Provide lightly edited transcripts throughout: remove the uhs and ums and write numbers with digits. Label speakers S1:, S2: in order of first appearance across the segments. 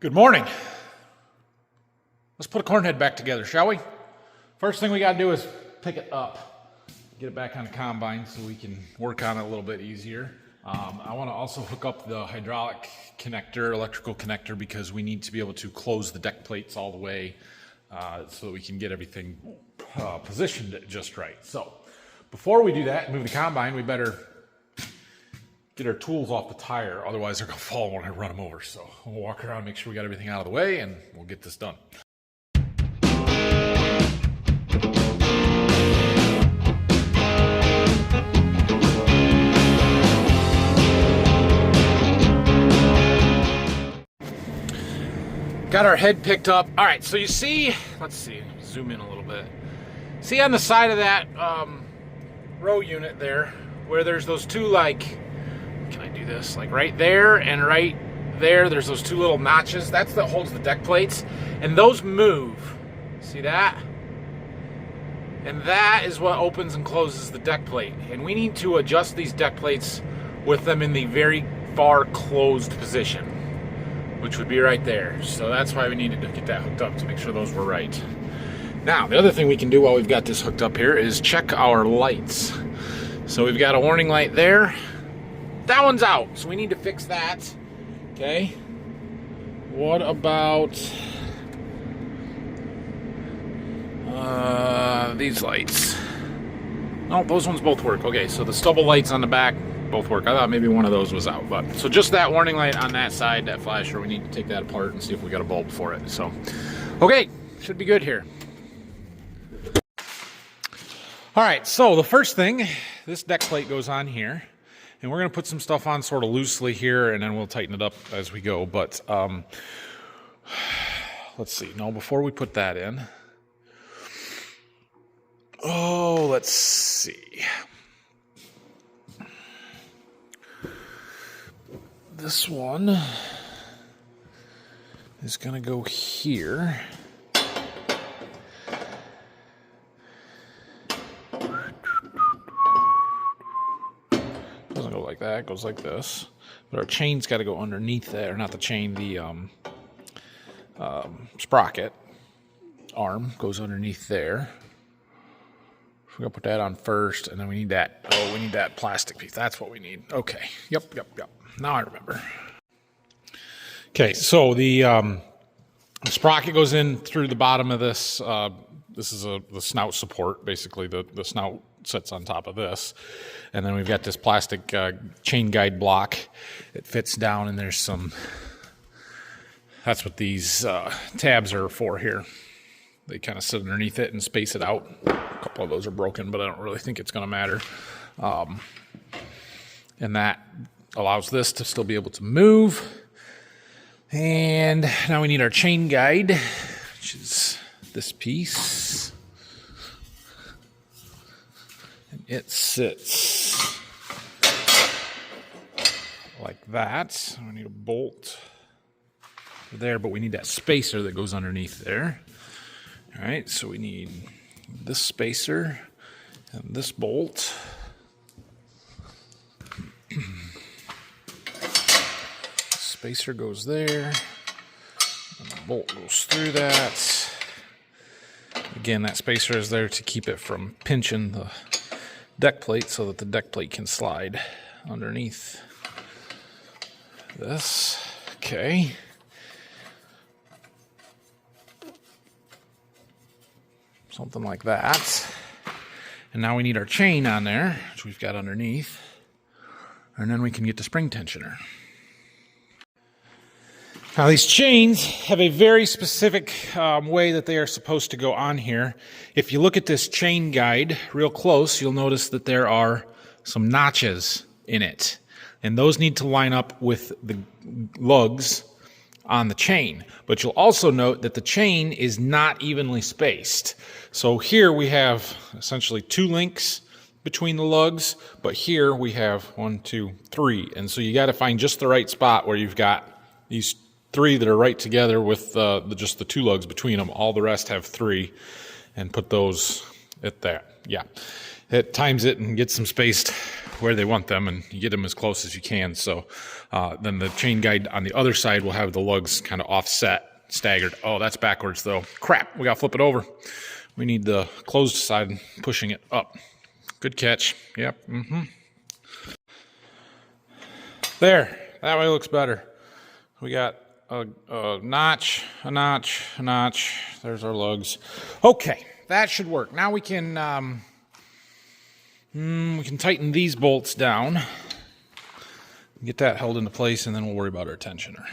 S1: Good morning. Let's put a corn head back together, shall we? First thing we got to do is pick it up, get it back on the combine so we can work on it a little bit easier. I want to also hook up the hydraulic connector, electrical connector, because we need to be able to close the deck plates all the way so that we can get everything positioned just right. So before we do that, move the combine, we better get our tools off the tire, otherwise they're going to fall when I run them over. So we'll walk around, make sure we got everything out of the way, and we'll get this done. Got our head picked up. All right, so you see, let's see, zoom in a little bit. See on the side of that row unit there, where there's those two, like, can I do this? Like right there and right there, there's those two little notches. That's that holds the deck plates, and those move. See that? And that is what opens and closes the deck plate. And we need to adjust these deck plates with them in the very far closed position, which would be right there. So that's why we needed to get that hooked up, to make sure those were right. Now, the other thing we can do while we've got this hooked up here is check our lights. So we've got a warning light there. That one's out, so we need to fix that. Okay. What about these lights? Oh, those ones both work. Okay, so the stubble lights on the back both work. I thought maybe one of those was out, but so just that warning light on that side, that flasher, we need to take that apart and see if we got a bulb for it. So, okay, should be good here. All right, so the first thing, this deck plate goes on here, and we're going to put some stuff on sort of loosely here, and then we'll tighten it up as we go. But let's see. No, before we put that in, let's see. This one is going to go here. Doesn't go like that, it goes like this. But our chain's got to go underneath there, not the chain, the sprocket arm goes underneath there. We're going to put that on first, and then we need that. Oh, we need that plastic piece. That's what we need. Okay. Yep. Now I remember. Okay, so the sprocket goes in through the bottom of this. This is the snout support. Basically, the snout sits on top of this. And then we've got this plastic chain guide block. It fits down, and there's some... That's what these tabs are for here. They kind of sit underneath it and space it out. A couple of those are broken, but I don't really think it's going to matter. And that allows this to still be able to move. And now we need our chain guide, which is this piece. And it sits like that. We need a bolt there, but we need that spacer that goes underneath there. All right, so we need this spacer and this bolt. Spacer goes there, and the bolt goes through that. Again, that spacer is there to keep it from pinching the deck plate so that the deck plate can slide underneath this. Okay. Something like that. And now we need our chain on there, which we've got underneath. And then we can get the spring tensioner. Now these chains have a very specific way that they are supposed to go on here. If you look at this chain guide real close, you'll notice that there are some notches in it. And those need to line up with the lugs on the chain. But you'll also note that the chain is not evenly spaced. So here we have essentially 2 links between the lugs, but here we have 1, 2, 3. And so you got to find just the right spot where you've got these 3 that are right together with just the 2 lugs between them. All the rest have 3, and put those at that. Yeah, it times it and gets them spaced where they want them, and you get them as close as you can. So then the chain guide on the other side will have the lugs kind of offset, staggered. Oh, that's backwards though. Crap, we gotta flip it over. We need the closed side pushing it up. Good catch. Yep. There, that way looks better. We got a notch, a notch, a notch. There's our lugs. Okay, that should work. Now we can tighten these bolts down, get that held into place, and then we'll worry about our tensioner.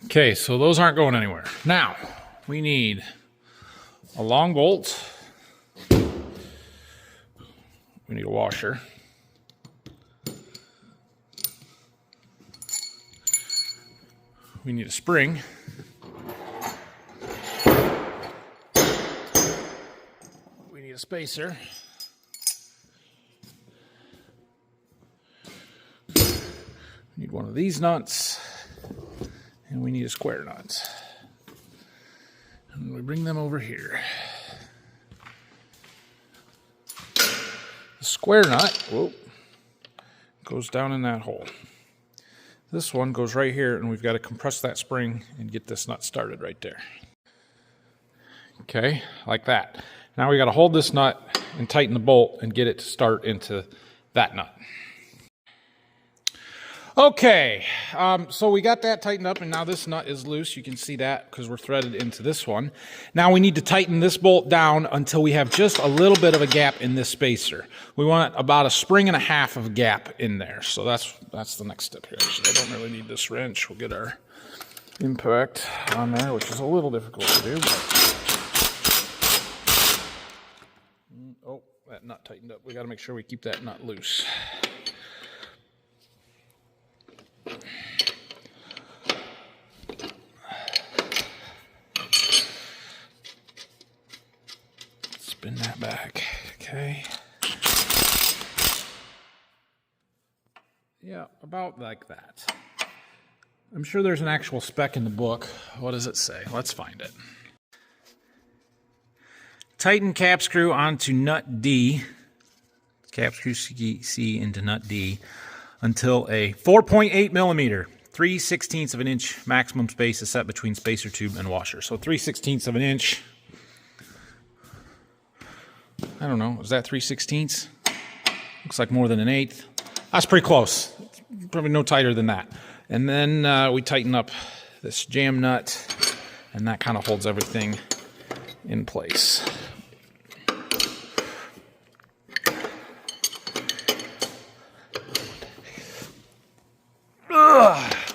S1: Okay, so those aren't going anywhere. Now, we need a long bolt. We need a washer. We need a spring. We need a spacer. We need one of these nuts. And we need a square nut. And we bring them over here. The square nut, whoa, goes down in that hole. This one goes right here, and we've got to compress that spring and get this nut started right there. Okay, like that. Now we got to hold this nut and tighten the bolt and get it to start into that nut. Okay, so we got that tightened up, and now this nut is loose. You can see that because we're threaded into this one. Now we need to tighten this bolt down until we have just a little bit of a gap in this spacer. We want about a spring and a half of gap in there. So that's the next step here. Actually, I don't really need this wrench. We'll get our impact on there, which is a little difficult to do. But... oh, that nut tightened up. We got to make sure we keep that nut loose. Spin that back, okay. Yeah, about like that. I'm sure there's an actual spec in the book. What does it say? Let's find it. Tighten cap screw onto nut D. Cap screw C into nut D until a 4.8 millimeter, 3/16 of an inch maximum space is set between spacer tube and washer. So 3/16 of an inch. I don't know, is that 3/16? Looks like more than an eighth. That's pretty close. Probably no tighter than that. And then we tighten up this jam nut, and that kind of holds everything in place.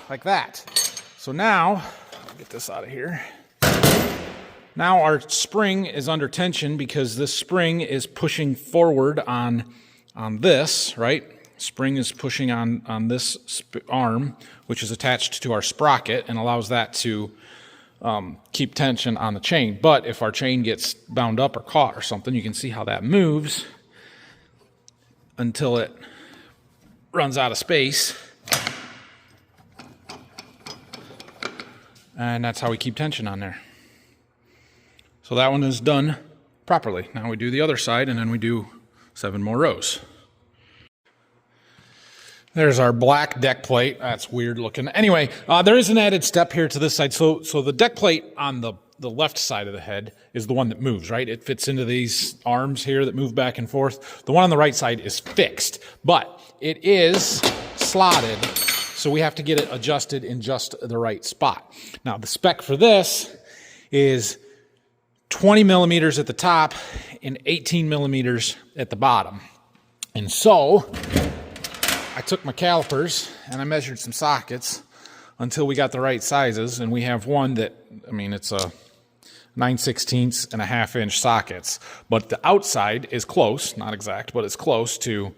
S1: Like that. So now, I'll get this out of here. Now our spring is under tension because this spring is pushing forward on this, right? Spring is pushing on this arm, which is attached to our sprocket and allows that to keep tension on the chain. But if our chain gets bound up or caught or something, you can see how that moves until it runs out of space. And that's how we keep tension on there. So that one is done properly. Now we do the other side, and then we do 7 more rows. There's our black deck plate. That's weird looking. Anyway, there is an added step here to this side. So the deck plate on the left side of the head is the one that moves, right? It fits into these arms here that move back and forth. The one on the right side is fixed, but it is slotted. So we have to get it adjusted in just the right spot. Now the spec for this is 20 millimeters at the top and 18 millimeters at the bottom. And so I took my calipers and I measured some sockets until we got the right sizes. And we have one that, I mean, it's a 9/16 and a half-inch sockets, but the outside is close, not exact, but it's close to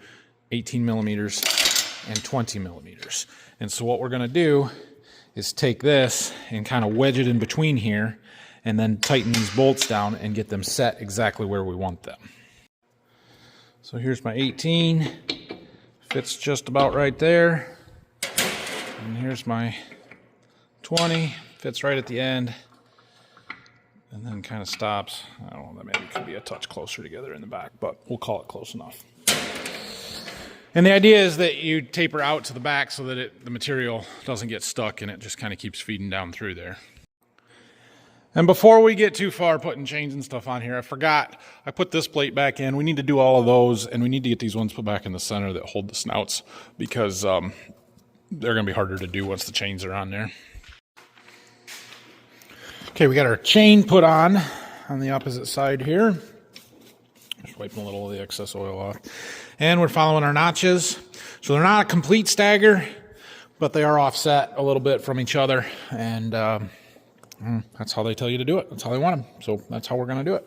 S1: 18 millimeters and 20 millimeters. And so what we're going to do is take this and kind of wedge it in between here and then tighten these bolts down and get them set exactly where we want them. So here's my 18, fits just about right there. And here's my 20, fits right at the end. and then kind of stops. I don't know, that maybe could be a touch closer together in the back, but we'll call it close enough. And the idea is that you taper out to the back so that the material doesn't get stuck and it just kind of keeps feeding down through there. And before we get too far putting chains and stuff on here, I forgot, I put this plate back in. We need to do all of those, and we need to get these ones put back in the center that hold the snouts, because they're going to be harder to do once the chains are on there. Okay, we got our chain put on the opposite side here. Just wiping a little of the excess oil off. And we're following our notches. So they're not a complete stagger, but they are offset a little bit from each other, and that's how they tell you to do it. That's how they want them. So that's how we're going to do it.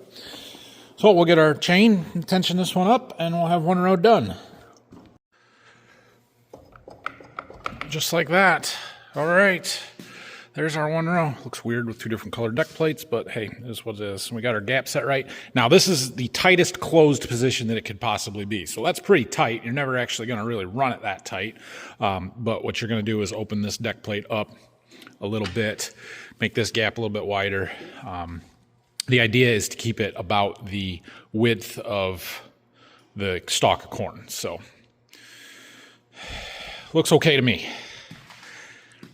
S1: So we'll get our chain, tension this one up, and we'll have one row done. Just like that. All right. There's our one row. Looks weird with two different colored deck plates, but hey, it is what it is. We got our gap set right. Now this is the tightest closed position that it could possibly be. So that's pretty tight. You're never actually going to really run it that tight. But what you're going to do is open this deck plate up a little bit, make this gap a little bit wider. The idea is to keep it about the width of the stalk of corn. So looks okay to me.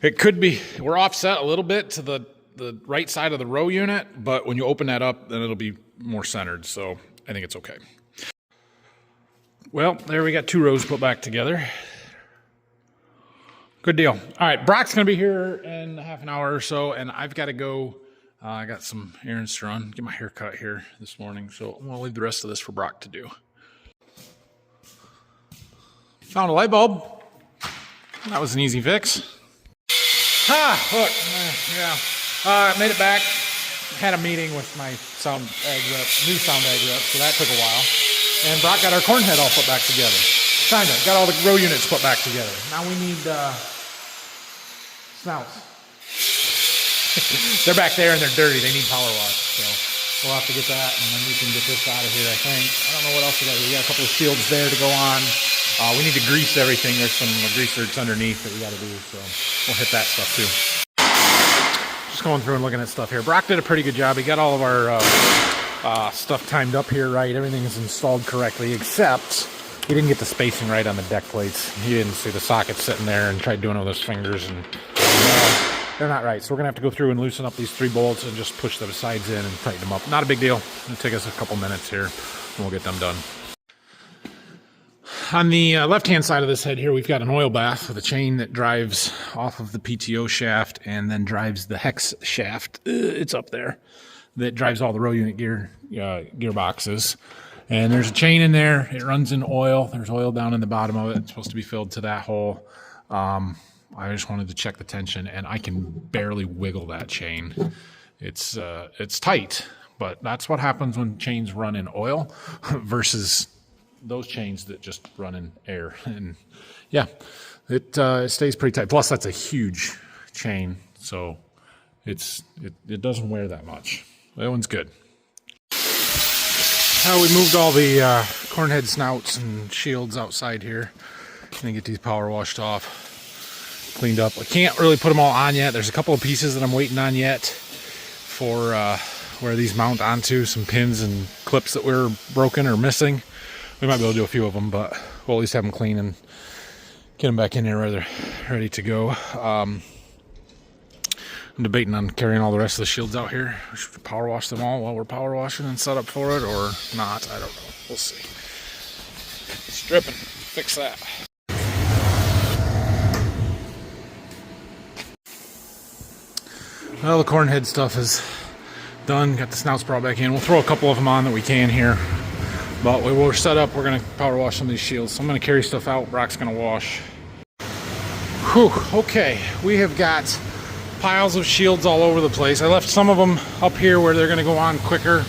S1: It could be, we're offset a little bit to the right side of the row unit, but when you open that up, then it'll be more centered. So I think it's okay. Well, there we got two rows put back together. Good deal. All right, Brock's going to be here in half an hour or so, and I've got to go. I got some errands to run, get my hair cut here this morning, so I'm going to leave the rest of this for Brock to do. Found a light bulb. That was an easy fix. Look, yeah. Made it back. Had a meeting with my sound ag rep, new sound ag rep, so that took a while. And Brock got our corn head all put back together. Kinda. Got all the row units put back together. Now we need snouts. They're back there and they're dirty. They need power wash. So we'll have to get that, and then we can get this out of here, I think. I don't know what else we got. We got a couple of shields there to go on. We need to grease everything. There's some greasers underneath that we got to do, so we'll hit that stuff too. Just going through and looking at stuff here. Brock did a pretty good job. He got all of our stuff timed up here right. Everything is installed correctly, except he didn't get the spacing right on the deck plates. He didn't see the sockets sitting there and tried doing it with his fingers, and they're not right. So we're going to have to go through and loosen up these 3 bolts and just push the sides in and tighten them up. Not a big deal. It'll take us a couple minutes here, and we'll get them done. On the left-hand side of this head here, we've got an oil bath with a chain that drives off of the PTO shaft and then drives the hex shaft. It's up there. That drives all the row unit gearboxes. And there's a chain in there. It runs in oil. There's oil down in the bottom of it. It's supposed to be filled to that hole. I just wanted to check the tension, and I can barely wiggle that chain. It's tight, but that's what happens when chains run in oil versus those chains that just run in air. And yeah, it stays pretty tight. Plus, that's a huge chain, so it doesn't wear that much. That one's good. We moved all the corn head snouts and shields outside here. Gonna get these power washed off, cleaned up. I can't really put them all on yet. There's a couple of pieces that I'm waiting on yet for where these mount onto, some pins and clips that were broken or missing. We might be able to do a few of them, but we'll at least have them clean and get them back in here ready to go. I'm debating on carrying all the rest of the shields out here. We should power wash them all while we're power washing and set up for it, or not. I don't know. We'll see. Stripping. Fix that. Well, the corn head stuff is done. Got the snouts brought back in. We'll throw a couple of them on that we can here. But we're set up. We're going to power wash some of these shields. So I'm going to carry stuff out. Brock's going to wash. Whew. Okay. We have got piles of shields all over the place. I left some of them up here where they're going to go on quicker.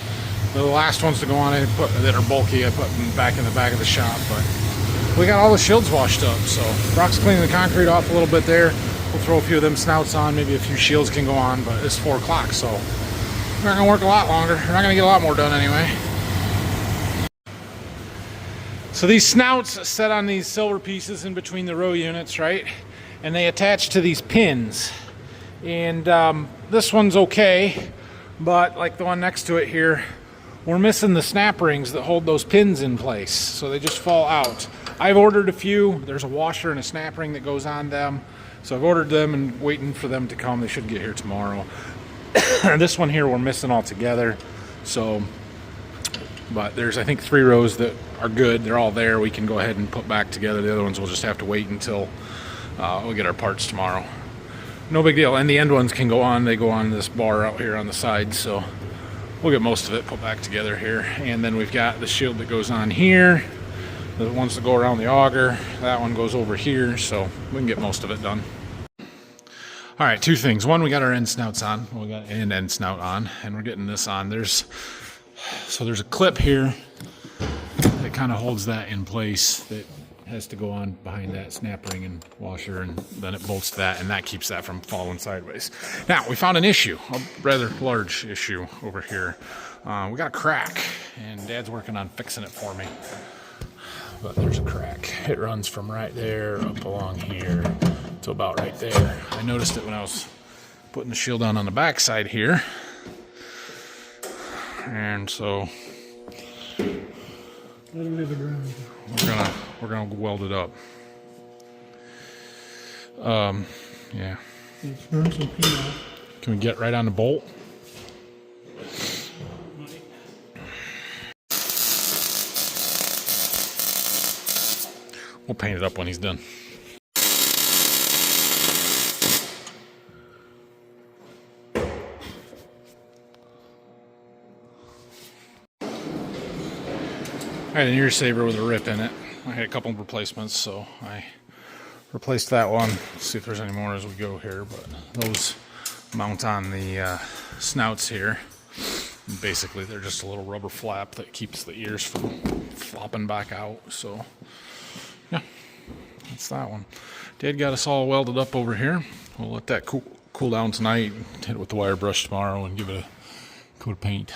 S1: The last ones to go on that are bulky, I put them back in the back of the shop. But we got all the shields washed up. So Brock's cleaning the concrete off a little bit there. We'll throw a few of them snouts on. Maybe a few shields can go on. But it's 4 o'clock, so we're not going to work a lot longer. We're not going to get a lot more done anyway. So these snouts set on these silver pieces in between the row units, right? And they attach to these pins. And this one's okay But like the one next to it here, we're missing the snap rings that hold those pins in place, so they just fall out. I've ordered a few. There's a washer and a snap ring that goes on them, so I've ordered them and waiting for them to come. They should get here tomorrow. This one here we're missing altogether, so, but there's I think 3 rows that are good. They're all there. We can go ahead and put back together. The other ones we'll just have to wait until we'll get our parts tomorrow. No big deal. And the end ones can go on. They go on this bar out here on the side, so we'll get most of it put back together here. And then we've got the shield that goes on here, the ones that go around the auger. That one goes over here, so we can get most of it done. All right, 2 things. One, we got our end snouts on. We got an end snout on, and we're getting this on. There's a clip here that kind of holds that in place that has to go on behind that snap ring and washer, and then it bolts to that, and that keeps that from falling sideways. Now, we found an issue, a rather large issue over here. We got a crack, and Dad's working on fixing it for me. But there's a crack. It runs from right there up along here to about right there. I noticed it when I was putting the shield on the back side here. And so we're gonna weld it up. Yeah. Can we get right on the bolt? We'll paint it up when he's done. I had an ear saver with a rip in it. I had a couple of replacements, so I replaced that one. Let's see if there's any more as we go here, but those mount on the snouts here. And basically, they're just a little rubber flap that keeps the ears from flopping back out, so yeah, that's that one. Dad got us all welded up over here. We'll let that cool down tonight, hit it with the wire brush tomorrow, and give it a coat of paint.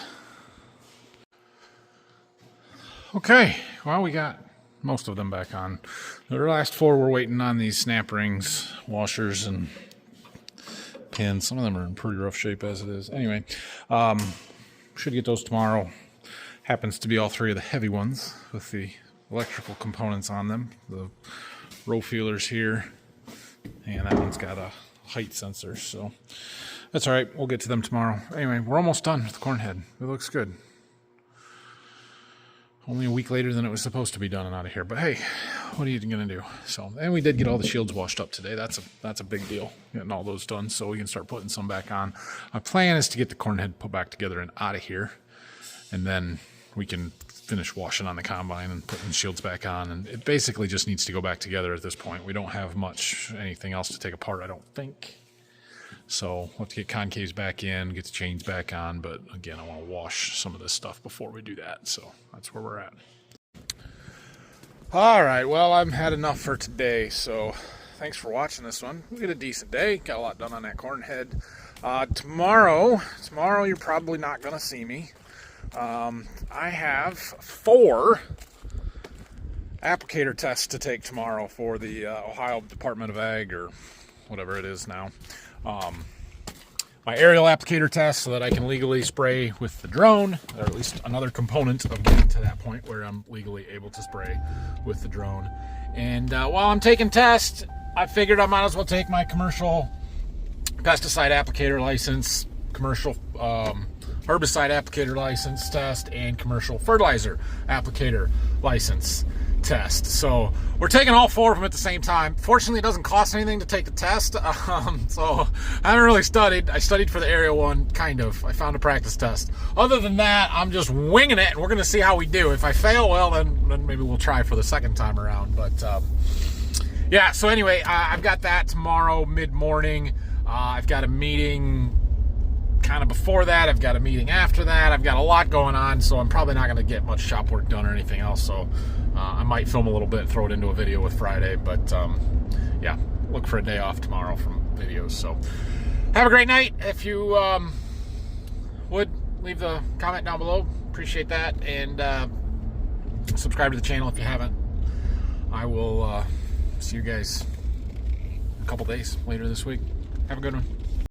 S1: Okay, well, we got most of them back on. The last 4 we're waiting on these snap rings, washers, and pins. Some of them are in pretty rough shape as it is. Anyway, should get those tomorrow. Happens to be all 3 of the heavy ones with the electrical components on them. The row feelers here, and that one's got a height sensor, so that's all right. We'll get to them tomorrow. Anyway, we're almost done with the corn head. It looks good. Only a week later than it was supposed to be done and out of here. But hey, what are you going to do? So, and we did get all the shields washed up today. That's a big deal, getting all those done, so we can start putting some back on. Our plan is to get the corn head put back together and out of here, and then we can finish washing on the combine and putting the shields back on. And it basically just needs to go back together at this point. We don't have anything else to take apart, I don't think. So we'll have to get concaves back in, get the chains back on, but again, I want to wash some of this stuff before we do that, so that's where we're at. All right, well, I've had enough for today, so thanks for watching this one. We had a decent day, got a lot done on that corn head. Tomorrow you're probably not going to see me. I have 4 applicator tests to take tomorrow for the Ohio Department of Ag, or whatever it is now. My aerial applicator test so that I can legally spray with the drone, or at least another component of getting to that point where I'm legally able to spray with the drone. And while I'm taking tests, I figured I might as well take my commercial pesticide applicator license, commercial herbicide applicator license test, and commercial fertilizer applicator license test. So we're taking all 4 of them at the same time. Fortunately, it doesn't cost anything to take the test, so I haven't really studied. I studied for the aerial one, kind of. I found a practice test. Other than that, I'm just winging it, and we're going to see how we do. If I fail, well, then maybe we'll try for the second time around. But yeah, so anyway, I've got that tomorrow mid-morning. I've got a meeting kind of before that. I've got a meeting after that. I've got a lot going on, so I'm probably not going to get much shop work done or anything else. So I might film a little bit, throw it into a video with Friday. But yeah, look for a day off tomorrow from videos. So have a great night. If you would, leave the comment down below. Appreciate that. And subscribe to the channel if you haven't. I will see you guys in a couple days later this week. Have a good one.